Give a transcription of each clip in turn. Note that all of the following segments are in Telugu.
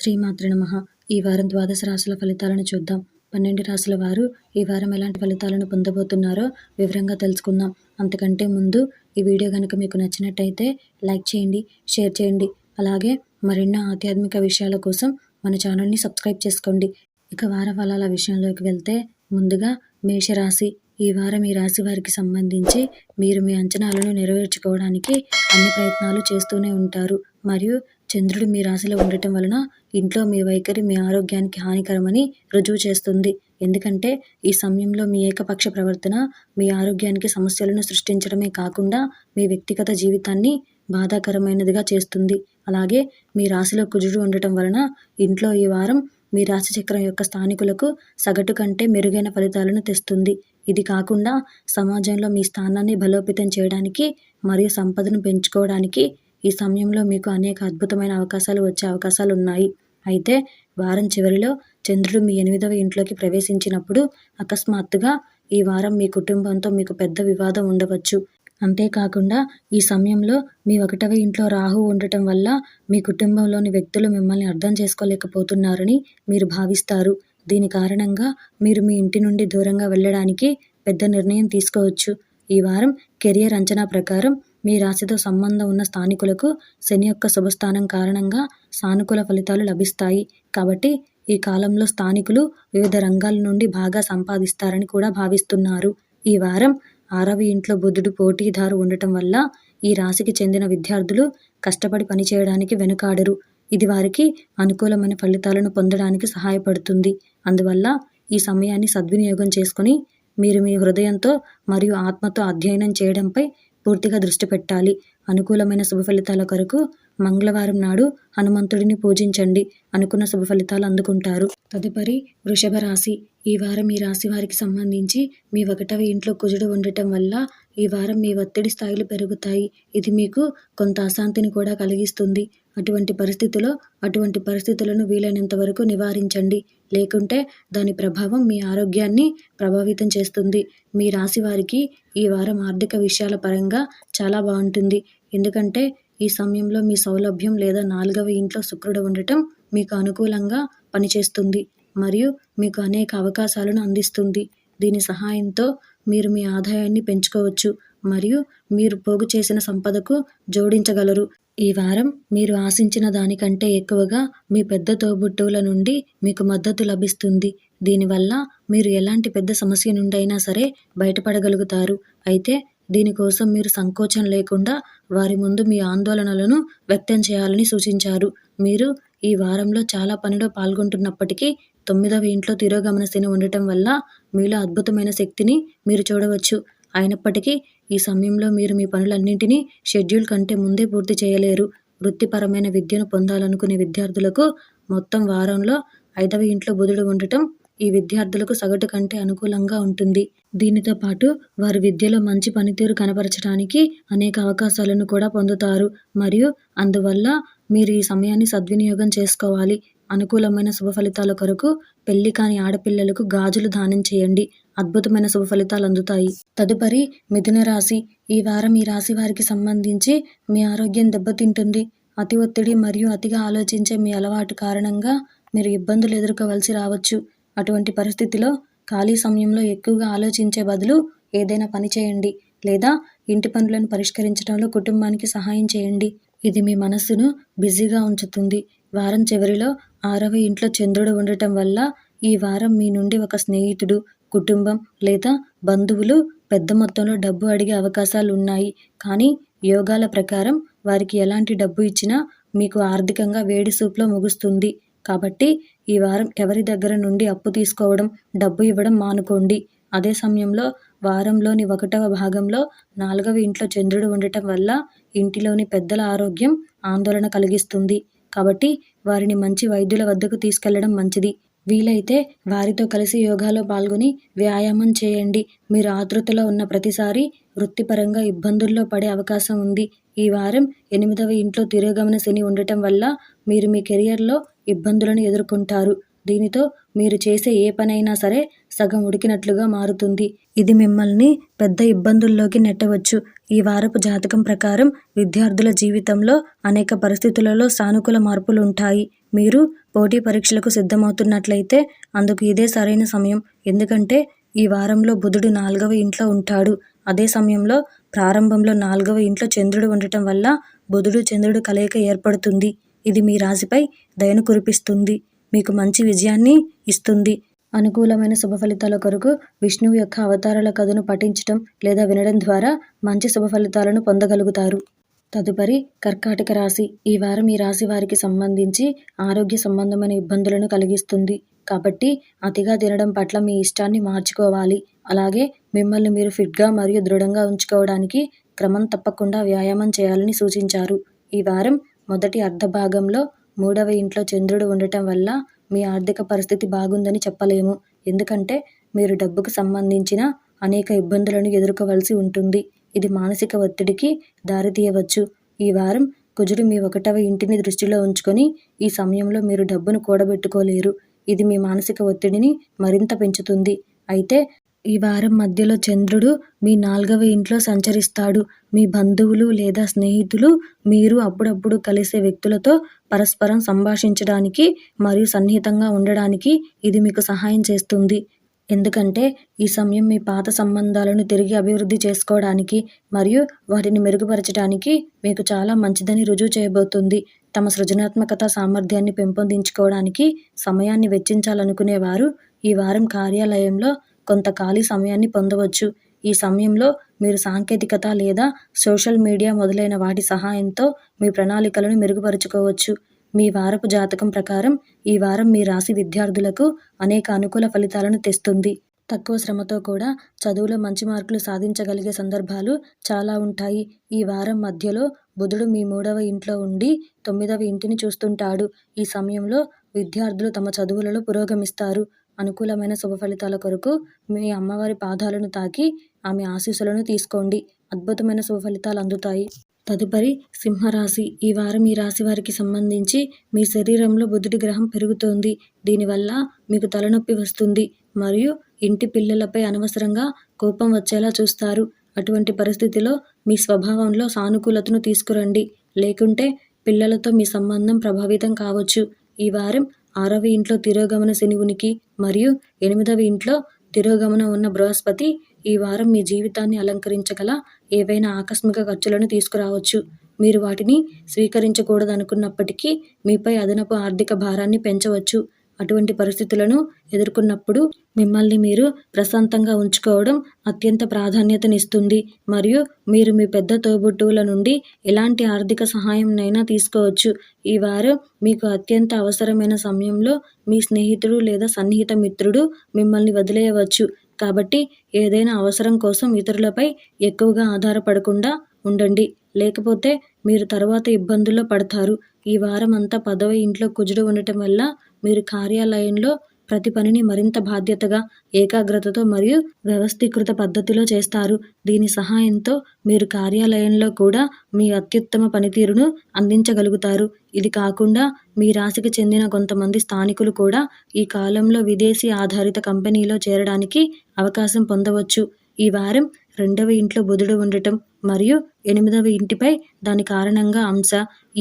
శ్రీమాత్రే నమః. ఈ వారం ద్వాదశ రాశుల ఫలితాలను చూద్దాం. 12 రాశుల వారు ఈ వారం ఎలాంటి ఫలితాలను పొందబోతున్నారో వివరంగా తెలుసుకుందాం. అంతకంటే ముందు ఈ వీడియో కనుక మీకు నచ్చినట్టయితే లైక్ చేయండి, షేర్ చేయండి. అలాగే మరెన్నో ఆధ్యాత్మిక విషయాల కోసం మన ఛానల్ని సబ్స్క్రైబ్ చేసుకోండి. ఇక వార ఫలాల విషయంలోకి వెళ్తే ముందుగా మేషరాశి. ఈ వారం ఈ రాశి వారికి సంబంధించి మీరు మీ అంచనాలను నెరవేర్చుకోవడానికి అన్ని ప్రయత్నాలు చేస్తూనే ఉంటారు. మరియు చంద్రుడు మీ రాశిలో ఉండటం వలన ఇంట్లో మీ వైఖరి మీ ఆరోగ్యానికి హానికరమని రుజువు చేస్తుంది. ఎందుకంటే ఈ సమయంలో మీ ఏకపక్ష ప్రవర్తన మీ ఆరోగ్యానికి సమస్యలను సృష్టించడమే కాకుండా మీ వ్యక్తిగత జీవితాన్ని బాధాకరమైనదిగా చేస్తుంది. అలాగే మీ రాశిలో కుజుడు ఉండటం వలన ఇంట్లో ఈ వారం మీ రాశి చక్రం యొక్క స్థానికులకు సగటు కంటే మెరుగైన ఫలితాలను తెస్తుంది. ఇది కాకుండా సమాజంలో మీ స్థానాన్ని బలోపేతం చేయడానికి మరియు సంపదను పెంచుకోవడానికి ఈ సమయంలో మీకు అనేక అద్భుతమైన అవకాశాలు వచ్చే అవకాశాలు ఉన్నాయి. అయితే వారం చివరిలో చంద్రుడు మీ 8వ ఇంట్లోకి ప్రవేశించినప్పుడు అకస్మాత్తుగా ఈ వారం మీ కుటుంబంతో మీకు పెద్ద వివాదం ఉండవచ్చు. అంతేకాకుండా ఈ సమయంలో మీ 1వ ఇంట్లో రాహువు ఉండటం వల్ల మీ కుటుంబంలోని వ్యక్తులు మిమ్మల్ని అర్థం చేసుకోలేకపోతున్నారని మీరు భావిస్తారు. దీని కారణంగా మీరు మీ ఇంటి నుండి దూరంగా వెళ్ళడానికి పెద్ద నిర్ణయం తీసుకోవచ్చు. ఈ వారం కెరియర్ అంచనా ప్రకారం మీ రాశితో సంబంధం ఉన్న స్థానికులకు శని యొక్క శుభస్థానం కారణంగా సానుకూల ఫలితాలు లభిస్తాయి. కాబట్టి ఈ కాలంలో స్థానికులు వివిధ రంగాల నుండి బాగా సంపాదిస్తారని కూడా భావిస్తున్నారు. ఈ వారం 6వ ఇంట్లో బుధుడు పోటీదారు ఉండటం వల్ల ఈ రాశికి చెందిన విద్యార్థులు కష్టపడి పనిచేయడానికి వెనుకాడరు. ఇది వారికి అనుకూలమైన ఫలితాలను పొందడానికి సహాయపడుతుంది. అందువల్ల ఈ సమయాన్ని సద్వినియోగం చేసుకుని మీరు మీ హృదయంతో మరియు ఆత్మతో అధ్యయనం చేయడంపై పూర్తిగా దృష్టి పెట్టాలి. అనుకూలమైన శుభ ఫలితాల కొరకు మంగళవారం నాడు హనుమంతుడిని పూజించండి. అనుకున్న శుభ ఫలితాలు అందుకుంటారు. తదుపరి వృషభ రాశి. ఈ వారం ఈ రాశి వారికి సంబంధించి మీ 1వ ఇంట్లో కుజుడు ఉండటం వల్ల ఈ వారం మీ ఒత్తిడి స్థాయిలు పెరుగుతాయి. ఇది మీకు కొంత అశాంతిని కూడా కలిగిస్తుంది. అటువంటి పరిస్థితులను వీలైనంత వరకు నివారించండి. లేకుంటే దాని ప్రభావం మీ ఆరోగ్యాన్ని ప్రభావితం చేస్తుంది. మీ రాశి వారికి ఈ వారం ఆర్థిక విషయాల పరంగా చాలా బాగుంటుంది. ఎందుకంటే ఈ సమయంలో మీ సౌలభ్యం లేదా 4వ ఇంట్లో శుక్రుడు ఉండటం మీకు అనుకూలంగా పనిచేస్తుంది మరియు మీకు అనేక అవకాశాలను అందిస్తుంది. దీని సహాయంతో మీరు మీ ఆదాయాన్ని పెంచుకోవచ్చు మరియు మీరు పోగు చేసిన సంపదకు జోడించగలరు. ఈ వారం మీరు ఆశించిన దానికంటే ఎక్కువగా మీ పెద్ద తోబుట్టువుల నుండి మీకు మద్దతు లభిస్తుంది. దీనివల్ల మీరు ఎలాంటి పెద్ద సమస్య నుండి అయినా సరే బయటపడగలుగుతారు. అయితే దీనికోసం మీరు సంకోచం లేకుండా వారి ముందు మీ ఆందోళనలను వ్యక్తం చేయాలని సూచించారు. మీరు ఈ వారంలో చాలా పనిలో పాల్గొంటున్నప్పటికీ 9వ ఇంట్లో తిరోగమన శని ఉండటం వల్ల మీలో అద్భుతమైన శక్తిని మీరు చూడవచ్చు. అయినప్పటికీ ఈ సమయంలో మీరు మీ పనులన్నింటినీ షెడ్యూల్ కంటే ముందే పూర్తి చేయలేరు. వృత్తిపరమైన విద్యను పొందాలనుకునే విద్యార్థులకు మొత్తం వారంలో 5వ ఇంట్లో బుధుడు ఉండటం ఈ విద్యార్థులకు సగటు కంటే అనుకూలంగా ఉంటుంది. దీనితో పాటు వారు విద్యలో మంచి పనితీరు కనబరచడానికి అనేక అవకాశాలను కూడా పొందుతారు మరియు అందువల్ల మీరు ఈ సమయాన్ని సద్వినియోగం చేసుకోవాలి. అనుకూలమైన శుభ ఫలితాల కొరకు పెళ్లి కాని ఆడపిల్లలకు గాజులు దానం చేయండి. అద్భుతమైన శుభ ఫలితాలు అందుతాయి. తదుపరి మిథున రాశి. ఈ వారం ఈ రాశి వారికి సంబంధించి మీ ఆరోగ్యం దెబ్బతింటుంది. అతి ఒత్తిడి మరియు అతిగా ఆలోచించే మీ అలవాటు కారణంగా మీరు ఇబ్బందులు ఎదుర్కోవలసి రావచ్చు. అటువంటి పరిస్థితిలో ఖాళీ సమయంలో ఎక్కువగా ఆలోచించే బదులు ఏదైనా పని చేయండి లేదా ఇంటి పనులను పరిష్కరించడంలో కుటుంబానికి సహాయం చేయండి. ఇది మీ మనస్సును బిజీగా ఉంచుతుంది. వారం చివరిలో 6వ ఇంట్లో చంద్రుడు ఉండటం వల్ల ఈ వారం మీ నుండి ఒక స్నేహితుడు, కుటుంబం లేదా బంధువులు పెద్ద మొత్తంలో డబ్బు అడిగే అవకాశాలు ఉన్నాయి. కానీ యోగాల ప్రకారం వారికి ఎలాంటి డబ్బు ఇచ్చినా మీకు ఆర్థికంగా వేడి సూప్లో ముగుస్తుంది. కాబట్టి ఈ వారం ఎవరి దగ్గర నుండి అప్పు తీసుకోవడం, డబ్బు ఇవ్వడం మానుకోండి. అదే సమయంలో వారంలోని 1వ భాగంలో 4వ ఇంట్లో చంద్రుడు ఉండటం వల్ల ఇంటిలోని పెద్దల ఆరోగ్యం ఆందోళన కలిగిస్తుంది. కాబట్టి వారిని మంచి వైద్యుల వద్దకు తీసుకెళ్లడం మంచిది. వీలైతే వారితో కలిసి యోగాలో పాల్గొని వ్యాయామం చేయండి. మీరు ఆతృతలో ఉన్న ప్రతిసారి వృత్తిపరంగా ఇబ్బందుల్లో పడే అవకాశం ఉంది. ఈ వారం 8వ ఇంట్లో తిరోగమన శని ఉండటం వల్ల మీరు మీ కెరియర్లో ఇబ్బందులను ఎదుర్కొంటారు. దీనితో మీరు చేసే ఏ పనైనా సరే సగం ఉడికినట్లుగా మారుతుంది. ఇది మిమ్మల్ని పెద్ద ఇబ్బందుల్లోకి నెట్టవచ్చు. ఈ వారపు జాతకం ప్రకారం విద్యార్థుల జీవితంలో అనేక పరిస్థితులలో సానుకూల మార్పులుంటాయి. మీరు పోటీ పరీక్షలకు సిద్ధమవుతున్నట్లయితే అందుకు ఇదే సరైన సమయం. ఎందుకంటే ఈ వారంలో బుధుడు 4వ ఇంట్లో ఉంటాడు. అదే సమయంలో ప్రారంభంలో 4వ ఇంట్లో చంద్రుడు ఉండటం వల్ల బుధుడు చంద్రుడు కలయిక ఏర్పడుతుంది. ఇది మీ రాశిపై దయను కురిపిస్తుంది. మీకు మంచి విజయాన్ని ఇస్తుంది. అనుకూలమైన శుభ ఫలితాల కొరకు విష్ణువు యొక్క అవతారాల కథను పఠించటం లేదా వినడం ద్వారా మంచి శుభ ఫలితాలను పొందగలుగుతారు. తదుపరి కర్కాటక రాశి. ఈ వారం ఈ రాశి వారికి సంబంధించి ఆరోగ్య సంబంధమైన ఇబ్బందులను కలిగిస్తుంది. కాబట్టి అతిగా తినడం పట్ల మీ ఇష్టాన్ని మార్చుకోవాలి. అలాగే మిమ్మల్ని మీరు ఫిట్గా మరియు దృఢంగా ఉంచుకోవడానికి క్రమం తప్పకుండా వ్యాయామం చేయాలని సూచించారు. ఈ వారం మొదటి అర్ధ భాగంలో 3వ ఇంట్లో చంద్రుడు ఉండటం వల్ల మీ ఆర్థిక పరిస్థితి బాగుందని చెప్పలేము. ఎందుకంటే మీరు డబ్బుకు సంబంధించిన అనేక ఇబ్బందులను ఎదుర్కోవలసి ఉంటుంది. ఇది మానసిక ఒత్తిడికి దారితీయవచ్చు. ఈ వారం కుజుడు మీ 1వ ఇంటిని దృష్టిలో ఉంచుకొని ఈ సమయంలో మీరు డబ్బును కూడబెట్టుకోలేరు. ఇది మీ మానసిక ఒత్తిడిని మరింత పెంచుతుంది. అయితే ఈ వారం మధ్యలో చంద్రుడు మీ 4వ ఇంట్లో సంచరిస్తాడు. మీ బంధువులు లేదా స్నేహితులు మీరు అప్పుడప్పుడు కలిసే వ్యక్తులతో పరస్పరం సంభాషించడానికి మరియు సన్నిహితంగా ఉండడానికి ఇది మీకు సహాయం చేస్తుంది. ఎందుకంటే ఈ సమయం మీ పాత సంబంధాలను తిరిగి అభివృద్ధి చేసుకోవడానికి మరియు వాటిని మెరుగుపరచడానికి మీకు చాలా మంచిదని రుజువు చేయబోతుంది. తమ సృజనాత్మకత సామర్థ్యాన్ని పెంపొందించుకోవడానికి సమయాన్ని వెచ్చించాలనుకునేవారు ఈ వారం కార్యాలయంలో కొంత ఖాళీ సమయాన్ని పొందవచ్చు. ఈ సమయంలో మీరు సాంకేతికత లేదా సోషల్ మీడియా మొదలైన వాటి సహాయంతో మీ ప్రణాళికలను మెరుగుపరుచుకోవచ్చు. మీ వారపు జాతకం ప్రకారం ఈ వారం మీ రాశి విద్యార్థులకు అనేక అనుకూల ఫలితాలను తెస్తుంది. తక్కువ శ్రమతో కూడా చదువులో మంచి మార్కులు సాధించగలిగే సందర్భాలు చాలా ఉంటాయి. ఈ వారం మధ్యలో బుధుడు మీ 3వ ఇంట్లో ఉండి 9వ ఇంటిని చూస్తుంటాడు. ఈ సమయంలో విద్యార్థులు తమ చదువులలో పురోగమిస్తారు. అనుకూలమైన శుభ ఫలితాల కొరకు మీ అమ్మవారి పాదాలను తాకి ఆమె ఆశీస్సులను తీసుకోండి. అద్భుతమైన శుభ ఫలితాలు అందుతాయి. తదుపరి సింహరాశి. ఈ వారం ఈ రాశి వారికి సంబంధించి మీ శరీరంలో బుధుడి గ్రహం పెరుగుతోంది. దీనివల్ల మీకు తలనొప్పి వస్తుంది మరియు ఇంటి పిల్లలపై అనవసరంగా కోపం వచ్చేలా చూస్తారు. అటువంటి పరిస్థితిలో మీ స్వభావంలో సానుకూలతను తీసుకురండి. లేకుంటే పిల్లలతో మీ సంబంధం ప్రభావితం కావచ్చు. ఈ వారం 6వ ఇంట్లో తిరోగమన శని ఉనికి మరియు 8వ ఇంట్లో తిరోగమనం ఉన్న బృహస్పతి ఈ వారం మీ జీవితాన్ని అలంకరించగల ఏవైనా ఆకస్మిక ఖర్చులను తీసుకురావచ్చు. మీరు వాటిని స్వీకరించకూడదనుకున్నప్పటికీ మీపై అదనపు ఆర్థిక భారాన్ని పెంచవచ్చు. అటువంటి పరిస్థితులను ఎదుర్కొన్నప్పుడు మిమ్మల్ని మీరు ప్రశాంతంగా ఉంచుకోవడం అత్యంత ప్రాధాన్యతనిస్తుంది మరియు మీరు మీ పెద్ద తోబుట్టువుల నుండి ఎలాంటి ఆర్థిక సహాయంనైనా తీసుకోవచ్చు. ఈ వారం మీకు అత్యంత అవసరమైన సమయంలో మీ స్నేహితుడు లేదా సన్నిహిత మిత్రుడు మిమ్మల్ని వదిలేయవచ్చు. కాబట్టి ఏదైనా అవసరం కోసం ఇతరులపై ఎక్కువగా ఆధారపడకుండా ఉండండి. లేకపోతే మీరు తర్వాత ఇబ్బందుల్లో పడతారు. ఈ వారం అంతా 10వ ఇంట్లో కుజుడు ఉండటం వల్ల మీరు కార్యాలయంలో ప్రతి పనిని మరింత బాధ్యతగా, ఏకాగ్రతతో మరియు వ్యవస్థీకృత పద్ధతిలో చేస్తారు. దీని సహాయంతో మీరు కార్యాలయంలో కూడా మీ అత్యుత్తమ పనితీరును అందించగలుగుతారు. ఇది కాకుండా మీ రాశికి చెందిన కొంతమంది స్థానికులు కూడా ఈ కాలంలో విదేశీ ఆధారిత కంపెనీలో చేరడానికి అవకాశం పొందవచ్చు. ఈ వారం 2వ ఇంట్లో బుధుడు ఉండటం మరియు 8వ ఇంటిపై దాని కారణంగా అంశ.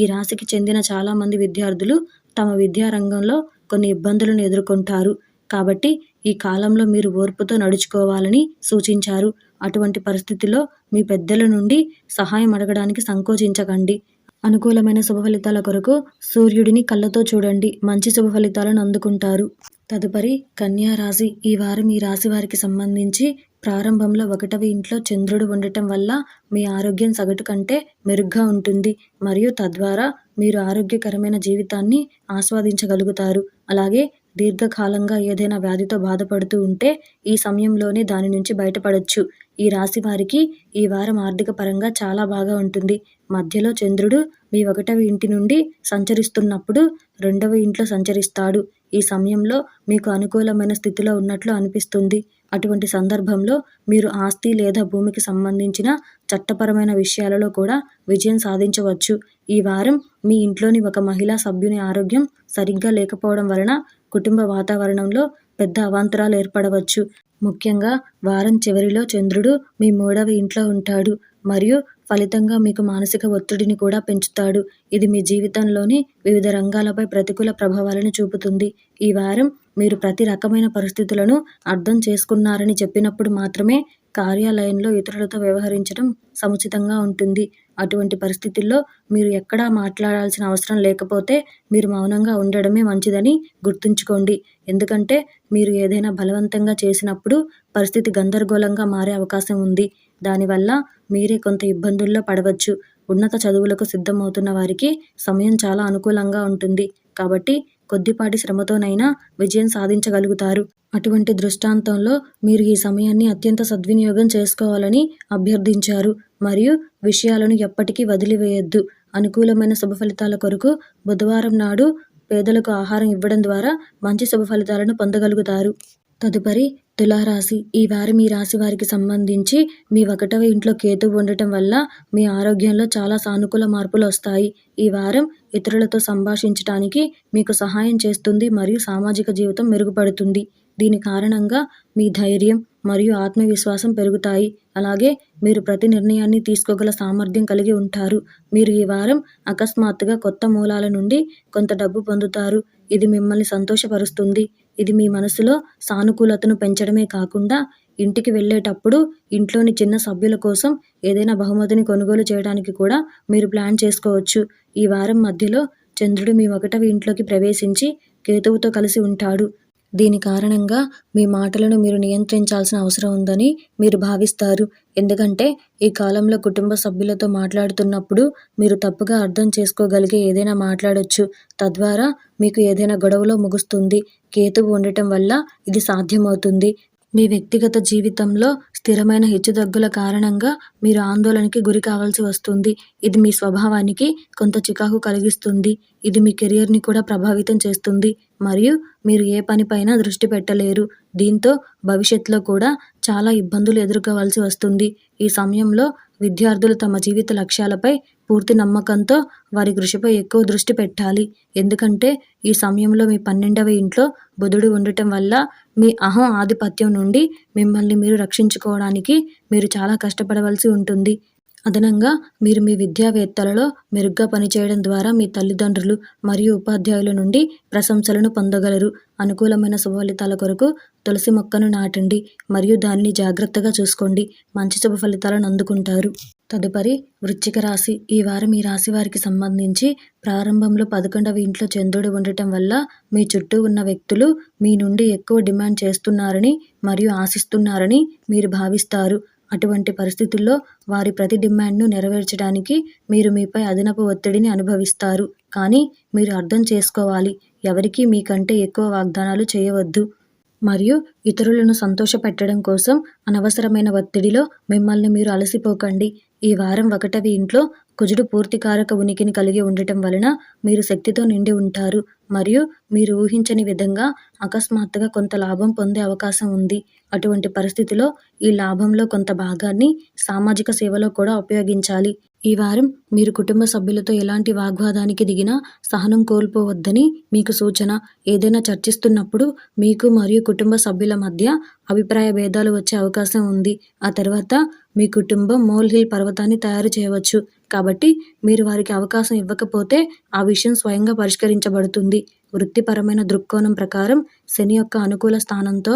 ఈ రాశికి చెందిన చాలామంది విద్యార్థులు తమ విద్యా రంగంలో కొన్ని ఇబ్బందులను ఎదుర్కొంటారు. కాబట్టి ఈ కాలంలో మీరు ఓర్పుతో నడుచుకోవాలని సూచించారు. అటువంటి పరిస్థితిలో మీ పెద్దల నుండి సహాయం అడగడానికి సంకోచించకండి. అనుకూలమైన శుభ ఫలితాల కొరకు సూర్యుడిని కళ్ళతో చూడండి. మంచి శుభ ఫలితాలను అందుకుంటారు. తదుపరి కన్యా రాశి. ఈ వారం ఈ రాశి వారికి సంబంధించి ప్రారంభంలో 1వ ఇంట్లో చంద్రుడు ఉండటం వల్ల మీ ఆరోగ్యం సగటు కంటే మెరుగ్గా ఉంటుంది మరియు తద్వారా మీరు ఆరోగ్యకరమైన జీవితాన్ని ఆస్వాదించగలుగుతారు. అలాగే దీర్ఘకాలంగా ఏదైనా వ్యాధితో బాధపడుతూ ఉంటే ఈ సమయంలోనే దాని నుంచి బయటపడొచ్చు. ఈ రాశి వారికి ఈ వారం ఆర్థిక పరంగా చాలా బాగా ఉంటుంది మధ్యలో చంద్రుడు మీ 1వ ఇంటి నుండి సంచరిస్తున్నప్పుడు 2వ ఇంట్లో సంచరిస్తాడు. ఈ సమయంలో మీకు అనుకూలమైన స్థితిలో ఉన్నట్లు అనిపిస్తుంది. అటువంటి సందర్భంలో మీరు ఆస్తి లేదా భూమికి సంబంధించిన చట్టపరమైన విషయాలలో కూడా విజయం సాధించవచ్చు. ఈ వారం మీ ఇంట్లోని ఒక మహిళా సభ్యుని ఆరోగ్యం సరిగ్గా లేకపోవడం వలన కుటుంబ వాతావరణంలో పెద్ద అవాంతరాలు ఏర్పడవచ్చు. ముఖ్యంగా వారం చివరిలో చంద్రుడు మీ 3వ ఇంట్లో ఉంటాడు మరియు ఫలితంగా మీకు మానసిక ఒత్తిడిని కూడా పెంచుతాడు. ఇది మీ జీవితంలోని వివిధ రంగాలపై ప్రతికూల ప్రభావాలను చూపుతుంది. ఈ వారం మీరు ప్రతి రకమైన పరిస్థితులను అర్థం చేసుకున్నారని చెప్పినప్పుడు మాత్రమే కార్యాలయంలో ఇతరులతో వ్యవహరించడం సముచితంగా ఉంటుంది. అటువంటి పరిస్థితుల్లో మీరు ఎక్కడా మాట్లాడాల్సిన అవసరం లేకపోతే మీరు మౌనంగా ఉండడమే మంచిదని గుర్తుంచుకోండి. ఎందుకంటే మీరు ఏదైనా బలవంతంగా చేసినప్పుడు పరిస్థితి గందరగోళంగా మారే అవకాశం ఉంది. దానివల్ల మీరే కొంత ఇబ్బందుల్లో పడవచ్చు. ఉన్నత చదువులకు సిద్ధమవుతున్న వారికి సమయం చాలా అనుకూలంగా ఉంటుంది. కాబట్టి కొద్దిపాటి శ్రమతోనైనా విజయం సాధించగలుగుతారు. అటువంటి దృష్టాంతంలో మీరు ఈ సమయాన్ని అత్యంత సద్వినియోగం చేసుకోవాలని అభ్యర్థించారు మరియు విషయాలను ఎప్పటికీ వదిలివేయొద్దు. అనుకూలమైన శుభ ఫలితాల కొరకు బుధవారం నాడు పేదలకు ఆహారం ఇవ్వడం ద్వారా మంచి శుభ ఫలితాలను పొందగలుగుతారు. తదుపరి తులారాశి. ఈ వారం ఈ రాశి వారికి సంబంధించి మీ 1వ ఇంట్లో కేతువు ఉండటం వల్ల మీ ఆరోగ్యంలో చాలా సానుకూల మార్పులు వస్తాయి. ఈ వారం ఇతరులతో సంభాషించటానికి మీకు సహాయం చేస్తుంది మరియు సామాజిక జీవితం మెరుగుపడుతుంది. దీని కారణంగా మీ ధైర్యం మరియు ఆత్మవిశ్వాసం పెరుగుతాయి. అలాగే మీరు ప్రతి నిర్ణయాన్ని తీసుకోగల సామర్థ్యం కలిగి ఉంటారు. మీరు ఈ వారం అకస్మాత్తుగా కొత్త మూలాల నుండి కొంత డబ్బు పొందుతారు. ఇది మిమ్మల్ని సంతోషపరుస్తుంది. ఇది మీ మనసులో సానుకూలతను పెంచడమే కాకుండా ఇంటికి వెళ్ళేటప్పుడు ఇంట్లోని చిన్న సభ్యుల కోసం ఏదైనా బహుమతిని కొనుగోలు చేయడానికి కూడా మీరు ప్లాన్ చేసుకోవచ్చు. ఈ వారం మధ్యలో చంద్రుడు మీ 1వ ఇంట్లోకి ప్రవేశించి కేతువుతో కలిసి ఉంటాడు. దీని కారణంగా మీ మాటలను మీరు నియంత్రించాల్సిన అవసరం ఉందని మీరు భావిస్తారు. ఎందుకంటే ఈ కాలంలో కుటుంబ సభ్యులతో మాట్లాడుతున్నప్పుడు మీరు తప్పుగా అర్థం చేసుకోగలిగే ఏదైనా మాట్లాడొచ్చు. తద్వారా మీకు ఏదైనా గొడవలో ముగుస్తుంది. కేతువు ఉండటం వల్ల ఇది సాధ్యమవుతుంది. మీ వ్యక్తిగత జీవితంలో స్థిరమైన హెచ్చుతగ్గుల కారణంగా మీరు ఆందోళనకి గురి కావాల్సి వస్తుంది. ఇది మీ స్వభావానికి కొంత చికాకు కలిగిస్తుంది. ఇది మీ కెరియర్ని కూడా ప్రభావితం చేస్తుంది మరియు మీరు ఏ పనిపైనా దృష్టి పెట్టలేరు. దీంతో భవిష్యత్తులో కూడా చాలా ఇబ్బందులు ఎదుర్కోవాల్సి వస్తుంది. ఈ సమయంలో విద్యార్థులు తమ జీవిత లక్ష్యాలపై పూర్తి నమ్మకంతో వారి కృషిపై ఎక్కువ దృష్టి పెట్టాలి. ఎందుకంటే ఈ సమయంలో మీ 12వ ఇంట్లో బుధుడు ఉండటం వల్ల మీ అహం ఆధిపత్యం నుండి మిమ్మల్ని మీరు రక్షించుకోవడానికి మీరు చాలా కష్టపడవలసి ఉంటుంది. అదనంగా మీరు మీ విద్యావేత్తలలో మెరుగ్గా పనిచేయడం ద్వారా మీ తల్లిదండ్రులు మరియు ఉపాధ్యాయుల నుండి ప్రశంసలను పొందగలరు. అనుకూలమైన శుభ ఫలితాల కొరకు తులసి మొక్కను నాటండి మరియు దానిని జాగ్రత్తగా చూసుకోండి. మంచి శుభ ఫలితాలను అందుకుంటారు. తదుపరి వృశ్చిక రాశి. ఈ వారం ఈ రాశి వారికి సంబంధించి ప్రారంభంలో 11వ ఇంట్లో చంద్రుడు ఉండటం వల్ల మీ చుట్టూ ఉన్న వ్యక్తులు మీ నుండి ఎక్కువ డిమాండ్ చేస్తున్నారని మరియు ఆశిస్తున్నారని మీరు భావిస్తారు. అటువంటి పరిస్థితుల్లో వారి ప్రతి డిమాండ్ను నెరవేర్చడానికి మీరు మీపై అదనపు ఒత్తిడిని అనుభవిస్తారు. కానీ మీరు అర్థం చేసుకోవాలి, ఎవరికీ మీకంటే ఎక్కువ వాగ్దానాలు చేయవద్దు మరియు ఇతరులను సంతోషపెట్టడం కోసం అనవసరమైన ఒత్తిడిలో మిమ్మల్ని మీరు అలసిపోకండి. ఈ వారం 1వ ఇంట్లో కుజుడు పూర్తికారక ఉనికిని కలిగి ఉండటం వలన మీరు శక్తితో నిండి ఉంటారు మరియు మీరు ఊహించని విధంగా అకస్మాత్తుగా కొంత లాభం పొందే అవకాశం ఉంది. అటువంటి పరిస్థితిలో ఈ లాభంలో కొంత భాగాన్ని సామాజిక సేవలో కూడా ఉపయోగించాలి. ఈ వారం మీరు కుటుంబ సభ్యులతో ఎలాంటి వాగ్వాదానికి దిగినా సహనం కోల్పోవద్దని మీకు సూచన. ఏదైనా చర్చిస్తున్నప్పుడు మీకు మరియు కుటుంబ సభ్యుల మధ్య అభిప్రాయ భేదాలు వచ్చే అవకాశం ఉంది. ఆ తర్వాత మీ కుటుంబం మోల్-హిల్ పర్వతాన్ని తయారు చేయవచ్చు. కాబట్టి మీరు వారికి అవకాశం ఇవ్వకపోతే ఆ విషయం స్వయంగా పరిష్కరించబడుతుంది. వృత్తిపరమైన దృక్కోణం ప్రకారం శని యొక్క అనుకూల స్థానంతో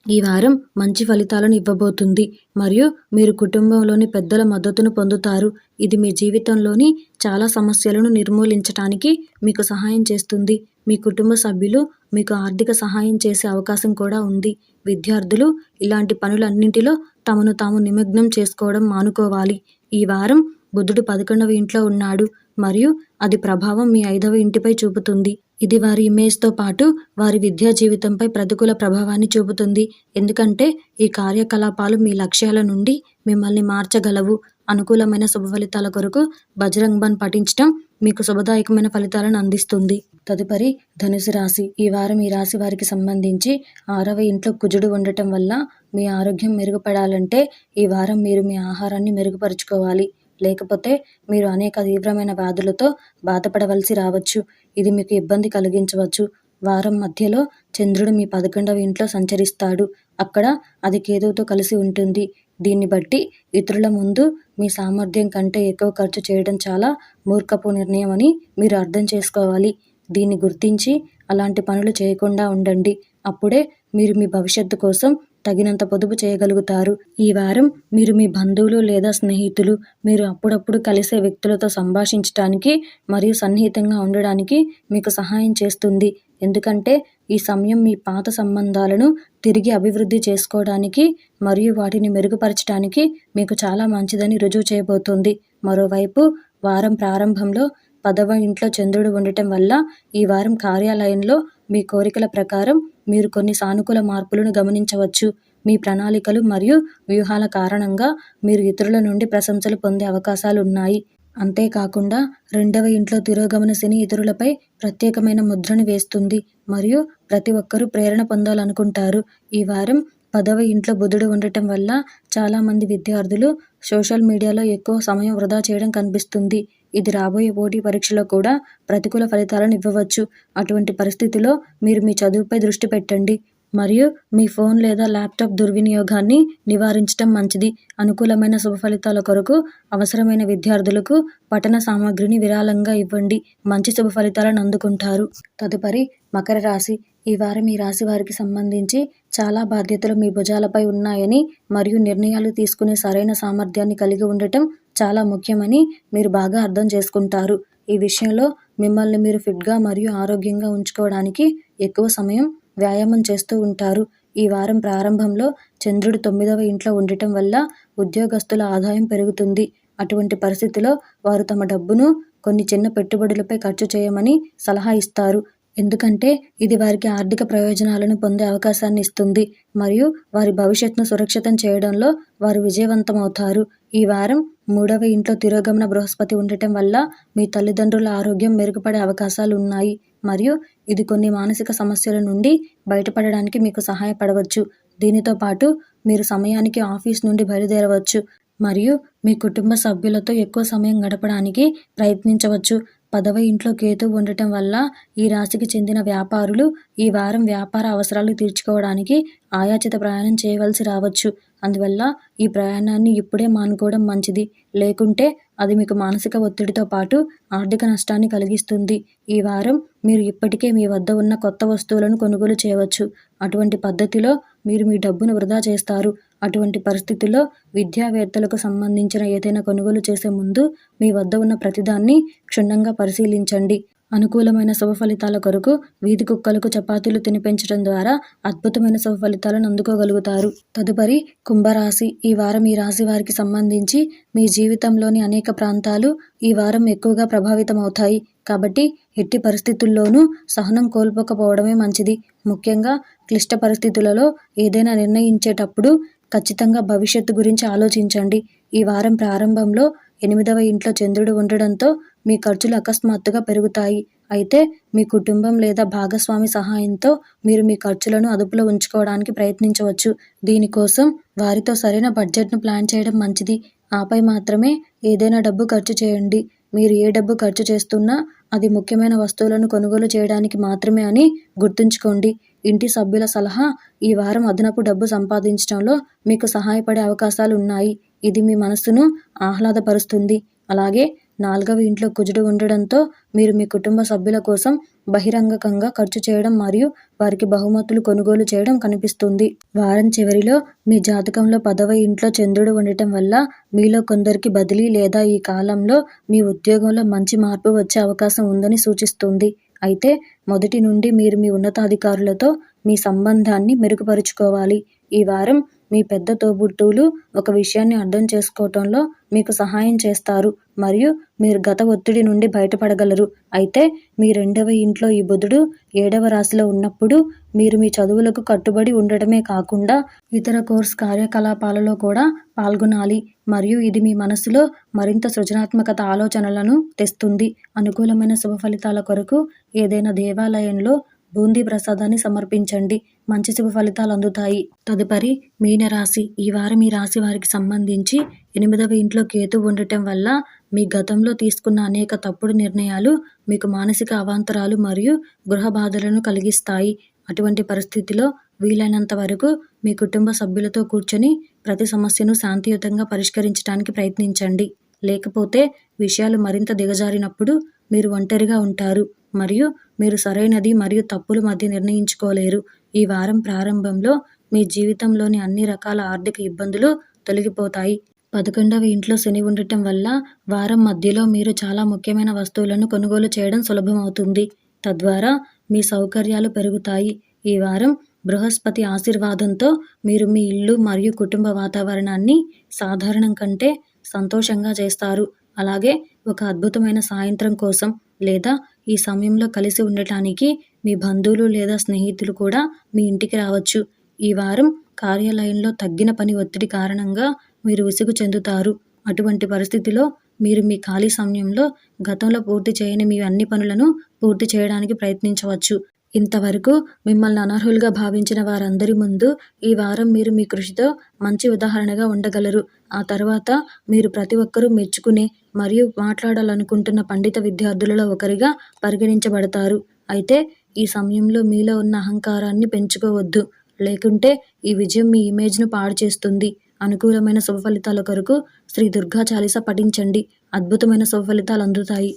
ఈ వారం మంచి ఫలితాలను ఇవ్వబోతుంది మరియు మీరు కుటుంబంలోని పెద్దల మద్దతును పొందుతారు. ఇది మీ జీవితంలోని చాలా సమస్యలను నిర్మూలించడానికి మీకు సహాయం చేస్తుంది. మీ కుటుంబ సభ్యులు మీకు ఆర్థిక సహాయం చేసే అవకాశం కూడా ఉంది. విద్యార్థులు ఇలాంటి పనులన్నింటిలో తమను తాము నిమగ్నం చేసుకోవడం మానుకోవాలి. ఈ వారం బుధుడు 11వ ఇంట్లో ఉన్నాడు మరియు అది ప్రభావం మీ 5వ ఇంటిపై చూపుతుంది. ఇది వారి ఇమేజ్తో పాటు వారి విద్యా జీవితంపై ప్రతికూల ప్రభావాన్ని చూపుతుంది. ఎందుకంటే ఈ కార్యకలాపాలు మీ లక్ష్యాల నుండి మిమ్మల్ని మార్చగలవు. అనుకూలమైన శుభ ఫలితాల కొరకు బజరంగ్ బన్ పఠించటం మీకు శుభదాయకమైన ఫలితాలను అందిస్తుంది. తదుపరి ధనుసు రాశి. ఈ వారం ఈ రాశి వారికి సంబంధించి 6వ ఇంట్లో కుజుడు ఉండటం వల్ల మీ ఆరోగ్యం మెరుగుపడాలంటే ఈ వారం మీరు మీ ఆహారాన్ని మెరుగుపరుచుకోవాలి. లేకపోతే మీరు అనేక తీవ్రమైన వ్యాధులతో బాధపడవలసి రావచ్చు. ఇది మీకు ఇబ్బంది కలిగించవచ్చు. వారం మధ్యలో చంద్రుడు మీ 11వ ఇంట్లో సంచరిస్తాడు. అక్కడ అది కేతువుతో కలిసి ఉంటుంది. దీన్ని బట్టి ఇతరుల ముందు మీ సామర్థ్యం కంటే ఎక్కువ ఖర్చు చేయడం చాలా మూర్ఖపు నిర్ణయం అని మీరు అర్థం చేసుకోవాలి. దీన్ని గుర్తించి అలాంటి పనులు చేయకుండా ఉండండి. అప్పుడే మీరు మీ భవిష్యత్తు కోసం తగినంత పొదుపు చేయగలుగుతారు. ఈ వారం మీరు మీ బంధువులు లేదా స్నేహితులు మీరు అప్పుడప్పుడు కలిసే వ్యక్తులతో సంభాషించడానికి మరియు సన్నిహితంగా ఉండడానికి మీకు సహాయం చేస్తుంది. ఎందుకంటే ఈ సమయం మీ పాత సంబంధాలను తిరిగి అభివృద్ధి చేసుకోవడానికి మరియు వాటిని మెరుగుపరచడానికి మీకు చాలా మంచిదని రుజువు చేయబోతోంది. మరోవైపు వారం ప్రారంభంలో 10వ ఇంట్లో చంద్రుడు ఉండటం వల్ల ఈ వారం కార్యాలయంలో మీ కోరికల ప్రకారం మీరు కొన్ని సానుకూల మార్పులను గమనించవచ్చు. మీ ప్రణాళికలు మరియు వ్యూహాల కారణంగా మీరు ఇతరుల నుండి ప్రశంసలు పొందే అవకాశాలు ఉన్నాయి. అంతేకాకుండా 2వ ఇంట్లో తిరోగమన శని ఇతరులపై ప్రత్యేకమైన ముద్రను వేస్తుంది మరియు ప్రతి ఒక్కరూ ప్రేరణ పొందాలనుకుంటారు. ఈ వారం 10వ ఇంట్లో బుధుడు ఉండటం వల్ల చాలామంది విద్యార్థులు సోషల్ మీడియాలో ఎక్కువ సమయం వృధా చేయడం కనిపిస్తుంది. ఇది రాబోయే పోటీ పరీక్షలో కూడా ప్రతికూల ఫలితాలను ఇవ్వవచ్చు. అటువంటి పరిస్థితిలో మీరు మీ చదువుపై దృష్టి పెట్టండి మరియు మీ ఫోన్ లేదా ల్యాప్టాప్ దుర్వినియోగాన్ని నివారించడం మంచిది. అనుకూలమైన శుభ ఫలితాల కొరకు అవసరమైన విద్యార్థులకు పఠన సామగ్రిని విరాళంగా ఇవ్వండి. మంచి శుభ ఫలితాలను అందుకుంటారు. తదుపరి మకర రాశి. ఈ వారం ఈ రాశి వారికి సంబంధించి చాలా బాధ్యతలు మీ భుజాలపై ఉన్నాయని మరియు నిర్ణయాలు తీసుకునే సరైన సామర్థ్యాన్ని కలిగి ఉండటం చాలా ముఖ్యమని మీరు బాగా అర్థం చేసుకుంటారు. ఈ విషయంలో మిమ్మల్ని మీరు ఫిట్గా మరియు ఆరోగ్యంగా ఉంచుకోవడానికి ఎక్కువ సమయం వ్యాయామం చేస్తూ ఉంటారు. ఈ వారం ప్రారంభంలో చంద్రుడు 9వ ఇంట్లో ఉండటం వల్ల ఉద్యోగస్తుల ఆదాయం పెరుగుతుంది. అటువంటి పరిస్థితిలో వారు తమ డబ్బును కొన్ని చిన్న పెట్టుబడులపై ఖర్చు చేయమని సలహా ఇస్తారు. ఎందుకంటే ఇది వారికి ఆర్థిక ప్రయోజనాలను పొందే అవకాశాన్ని ఇస్తుంది మరియు వారి భవిష్యత్తును సురక్షితం చేయడంలో వారు విజయవంతమవుతారు. ఈ వారం 3వ ఇంట్లో తిరోగమన బృహస్పతి ఉండటం వల్ల మీ తల్లిదండ్రుల ఆరోగ్యం మెరుగుపడే అవకాశాలు ఉన్నాయి మరియు ఇది కొన్ని మానసిక సమస్యల నుండి బయటపడడానికి మీకు సహాయపడవచ్చు. దీనితో పాటు మీరు సమయానికి ఆఫీస్ నుండి బయలుదేరవచ్చు మరియు మీ కుటుంబ సభ్యులతో ఎక్కువ సమయం గడపడానికి ప్రయత్నించవచ్చు. 10వ ఇంట్లో కేతువు ఉండటం వల్ల ఈ రాశికి చెందిన వ్యాపారులు ఈ వారం వ్యాపార అవసరాలు తీర్చుకోవడానికి ఆయాచిత ప్రయాణం చేయవలసి రావచ్చు. అందువల్ల ఈ ప్రయాణాన్ని ఇప్పుడే మానుకోవడం మంచిది. లేకుంటే అది మీకు మానసిక ఒత్తిడితో పాటు ఆర్థిక నష్టాన్ని కలిగిస్తుంది. ఈ వారం మీరు ఇప్పటికే మీ వద్ద ఉన్న కొత్త వస్తువులను కొనుగోలు చేయవచ్చు. అటువంటి పద్ధతిలో మీరు మీ డబ్బును వృధా చేస్తారు. అటువంటి పరిస్థితుల్లో విద్యావేత్తలకు సంబంధించిన ఏదైనా కొనుగోలు చేసే ముందు మీ వద్ద ఉన్న ప్రతిదాన్ని క్షుణ్ణంగా పరిశీలించండి. అనుకూలమైన శుభ ఫలితాల కొరకు వీధి కుక్కలకు చపాతీలు తినిపించడం ద్వారా అద్భుతమైన శుభ ఫలితాలను అందుకోగలుగుతారు. తదుపరి కుంభరాశి. ఈ వారం ఈ రాశి వారికి సంబంధించి మీ జీవితంలోని అనేక ప్రాంతాలు ఈ వారం ఎక్కువగా ప్రభావితమవుతాయి. కాబట్టి ఎట్టి పరిస్థితుల్లోనూ సహనం కోల్పోకపోవడమే మంచిది. ముఖ్యంగా క్లిష్ట పరిస్థితులలో ఏదైనా నిర్ణయించేటప్పుడు ఖచ్చితంగా భవిష్యత్తు గురించి ఆలోచించండి. ఈ వారం ప్రారంభంలో 8వ ఇంట్లో చంద్రుడు ఉండడంతో మీ ఖర్చులు అకస్మాత్తుగా పెరుగుతాయి. అయితే మీ కుటుంబం లేదా భాగస్వామి సహాయంతో మీరు మీ ఖర్చులను అదుపులో ఉంచుకోవడానికి ప్రయత్నించవచ్చు. దీనికోసం వారితో సరైన బడ్జెట్ను ప్లాన్ చేయడం మంచిది. ఆపై మాత్రమే ఏదైనా డబ్బు ఖర్చు చేయండి. మీరు ఏ డబ్బు ఖర్చు చేస్తున్నా అది ముఖ్యమైన వస్తువులను కొనుగోలు చేయడానికి మాత్రమే అని గుర్తుంచుకోండి. ఇంటి సభ్యుల సలహా ఈ వారం అదనపు డబ్బు సంపాదించడంలో మీకు సహాయపడే అవకాశాలు ఉన్నాయి. ఇది మీ మనస్సును ఆహ్లాదపరుస్తుంది. అలాగే 4వ ఇంట్లో కుజుడు ఉండడంతో మీరు మీ కుటుంబ సభ్యుల కోసం బహిరంగంగా ఖర్చు చేయడం మరియు వారికి బహుమతులు కొనుగోలు చేయడం కనిపిస్తుంది. వారం చివరిలో మీ జాతకంలో 10వ ఇంట్లో చంద్రుడు ఉండటం వల్ల మీలో కొందరికి బదిలీ లేదా ఈ కాలంలో మీ ఉద్యోగంలో మంచి మార్పు వచ్చే అవకాశం ఉందని సూచిస్తుంది. అయితే మొదటి నుండి మీరు మీ ఉన్నతాధికారులతో మీ సంబంధాన్ని మెరుగుపరుచుకోవాలి. ఈ వారం మీ పెద్ద తోబుట్టువులు ఒక విషయాన్ని అర్థం చేసుకోవటంలో మీకు సహాయం చేస్తారు మరియు మీరు గత ఒత్తిడి నుండి బయటపడగలరు. అయితే మీ 2వ ఇంట్లో ఈ బుధుడు 7వ రాశిలో ఉన్నప్పుడు మీరు మీ చదువులకు కట్టుబడి ఉండటమే కాకుండా ఇతర కోర్స్ కార్యకలాపాలలో కూడా పాల్గొనాలి మరియు ఇది మీ మనసులో మరింత సృజనాత్మకత ఆలోచనలను తెస్తుంది. అనుకూలమైన శుభ ఫలితాల కొరకు ఏదైనా దేవాలయంలో బూందీ ప్రసాదాన్ని సమర్పించండి. మంచి శుభ ఫలితాలు అందుతాయి. తదుపరి మీనరాశి. ఈ వారం ఈ రాశి వారికి సంబంధించి 8వ ఇంట్లో కేతువు ఉండటం వల్ల మీ గతంలో తీసుకున్న అనేక తప్పుడు నిర్ణయాలు మీకు మానసిక అవాంతరాలు మరియు గృహ బాధలను కలిగిస్తాయి. అటువంటి పరిస్థితిలో వీలైనంత వరకు మీ కుటుంబ సభ్యులతో కూర్చొని ప్రతి సమస్యను శాంతియుతంగా పరిష్కరించడానికి ప్రయత్నించండి. లేకపోతే విషయాలు మరింత దిగజారినప్పుడు మీరు ఒంటరిగా ఉంటారు మరియు మీరు సరైనది మరియు తప్పుల మధ్య నిర్ణయించుకోలేరు. ఈ వారం ప్రారంభంలో మీ జీవితంలోని అన్ని రకాల ఆర్థిక ఇబ్బందులు తొలగిపోతాయి. 11వ ఇంట్లో శని ఉండటం వల్ల వారం మధ్యలో మీరు చాలా ముఖ్యమైన వస్తువులను కొనుగోలు చేయడం సులభమవుతుంది. తద్వారా మీ సౌకర్యాలు పెరుగుతాయి. ఈ వారం బృహస్పతి ఆశీర్వాదంతో మీరు మీ ఇల్లు మరియు కుటుంబ వాతావరణాన్ని సాధారణం కంటే సంతోషంగా చేస్తారు. అలాగే ఒక అద్భుతమైన సాయంత్రం కోసం లేదా ఈ సమయంలో కలిసి ఉండటానికి మీ బంధువులు లేదా స్నేహితులు కూడా మీ ఇంటికి రావచ్చు. ఈ వారం కార్యాలయంలో తగ్గిన పని ఒత్తిడి కారణంగా మీరు విసుగు చెందుతారు. అటువంటి పరిస్థితిలో మీరు మీ ఖాళీ సమయంలో గతంలో పూర్తి చేయని మీ అన్ని పనులను పూర్తి చేయడానికి ప్రయత్నించవచ్చు. ఇంతవరకు మిమ్మల్ని అనర్హులుగా భావించిన వారందరి ముందు ఈ వారం మీరు మీ కృషితో మంచి ఉదాహరణగా ఉండగలరు. ఆ తర్వాత మీరు ప్రతి ఒక్కరూ మెచ్చుకునే మరియు మాట్లాడాలనుకుంటున్న పండిత విద్యార్థులలో ఒకరిగా పరిగణించబడతారు. అయితే ఈ సమయంలో మీలో ఉన్న అహంకారాన్ని పెంచుకోవద్దు, లేకుంటే ఈ విజయం మీ ఇమేజ్ను పాడు చేస్తుంది. అనుకూలమైన శుభ ఫలితాల కొరకు శ్రీ దుర్గా చాలీసా పఠించండి. అద్భుతమైన శుభ ఫలితాలు అందుతాయి.